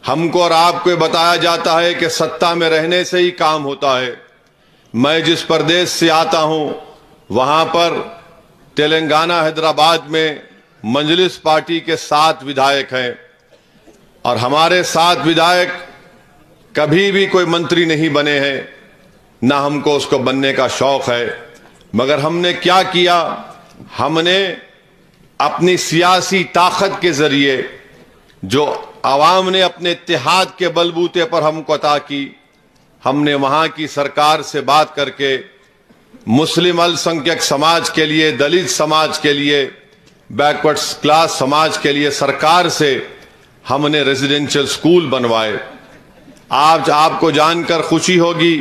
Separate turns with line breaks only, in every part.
हमको और आपको ये बताया जाता है कि सत्ता में रहने से ही काम होता है। मैं जिस प्रदेश से आता हूं वहां पर तेलंगाना हैदराबाद में मजलिस पार्टी के 7 विधायक हैं और हमारे 7 विधायक कभी भी कोई मंत्री नहीं बने हैं, ना हमको उसको बनने का शौक है। मगर हमने क्या किया, हमने अपनी सियासी ताकत के जरिए जो आवाम ने अपने इत्तेहाद के बलबूते पर हमको अता की, हमने वहां की सरकार से बात करके मुस्लिम अल्पसंख्यक समाज के लिए, दलित समाज के लिए, बैकवर्ड क्लास समाज के लिए सरकार से हमने रेजिडेंशियल स्कूल बनवाए। आज आपको जानकर खुशी होगी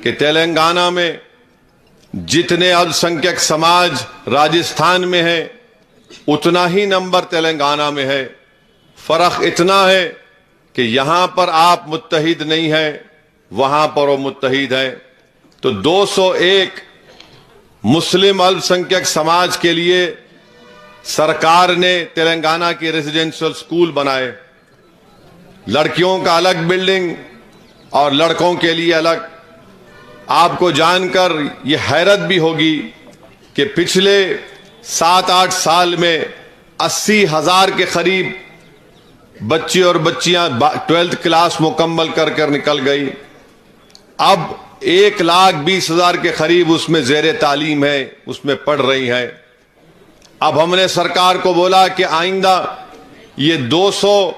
कि तेलंगाना में जितने अल्पसंख्यक समाज राजस्थान में है उतना ही नंबर तेलंगाना में है। फर्क इतना है कि यहां पर आप मुत्तहिद नहीं है, वहां पर वो मुत्तहिद है। तो 201 मुस्लिम अल्पसंख्यक समाज के लिए सरकार ने तेलंगाना के रेजिडेंशियल स्कूल बनाए। लड़कियों का अलग बिल्डिंग और लड़कों के लिए अलग। आपको जानकर यह हैरत भी होगी कि पिछले 7-8 साल में 80,000 के करीब बच्चे और बच्चियां 12th क्लास मुकम्मल कर निकल गई। अब 1,20,000 के करीब उसमें ज़ेरे तालीम है, उसमें पढ़ रही हैं। अब हमने सरकार को बोला कि आइंदा ये 200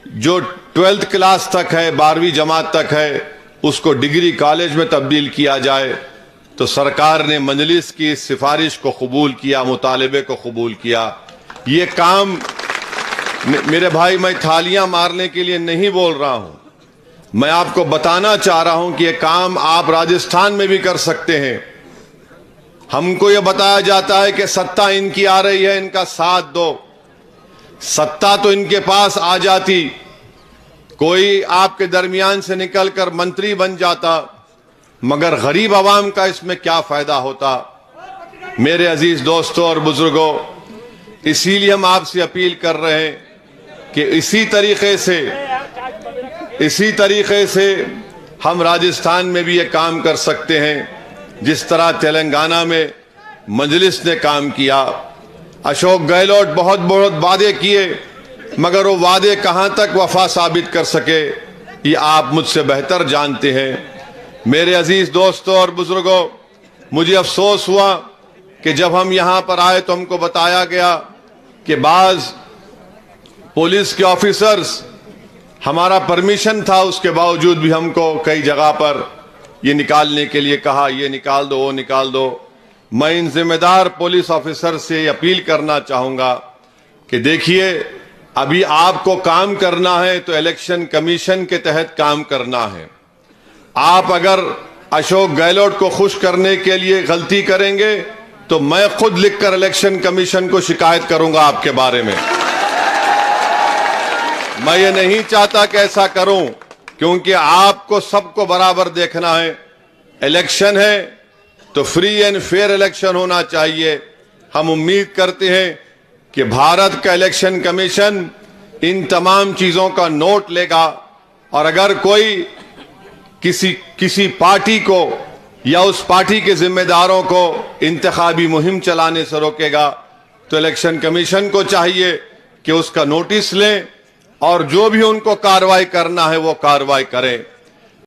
जो 12th क्लास तक है, 12वीं जमात तक है, उसको डिग्री कॉलेज में तब्दील किया जाए। तो सरकार ने मजलिस की इस सिफारिश को कबूल किया, मुतालबे को कबूल किया। ये काम मेरे भाई, मैं थालियां मारने के लिए नहीं बोल रहा हूं, मैं आपको बताना चाह रहा हूं कि यह काम आप राजस्थान में भी कर सकते हैं। हमको यह बताया जाता है कि सत्ता इनकी आ रही है, इनका साथ दो। सत्ता तो इनके पास आ जाती, कोई आपके दरमियान से निकलकर मंत्री बन जाता, मगर गरीब आवाम का इसमें क्या फायदा होता। मेरे अजीज दोस्तों और बुजुर्गों, इसीलिए हम आपसे अपील कर रहे हैं कि इसी तरीके से हम राजस्थान में भी ये काम कर सकते हैं जिस तरह तेलंगाना में मजलिस ने काम किया। अशोक गहलोत बहुत बहुत वादे किए, मगर वो वादे कहां तक वफा साबित कर सके ये आप मुझसे बेहतर जानते हैं। मेरे अजीज दोस्तों और बुजुर्गों, मुझे अफसोस हुआ कि जब हम यहां पर आए तो हमको बताया गया कि बाज पुलिस के ऑफिसर्स, हमारा परमिशन था, उसके बावजूद भी हमको कई जगह पर ये निकालने के लिए कहा, ये निकाल दो, वो निकाल दो। मैं इन जिम्मेदार पुलिस ऑफिसर से अपील करना चाहूंगा कि देखिए, अभी आपको काम करना है तो इलेक्शन कमीशन के तहत काम करना है। आप अगर अशोक गहलोत को खुश करने के लिए गलती करेंगे तो मैं खुद लिखकर इलेक्शन कमीशन को शिकायत करूंगा आपके बारे में। मैं ये नहीं चाहता कि ऐसा करूं, क्योंकि आपको सबको बराबर देखना है। इलेक्शन है तो फ्री एंड फेयर इलेक्शन होना चाहिए। हम उम्मीद करते हैं कि भारत का इलेक्शन कमीशन इन तमाम चीजों का नोट लेगा और अगर कोई किसी पार्टी को या उस पार्टी के जिम्मेदारों को इंतखाबी मुहिम चलाने से रोकेगा तो इलेक्शन कमीशन को चाहिए कि उसका नोटिस लें और जो भी उनको कार्रवाई करना है वो कार्रवाई करें।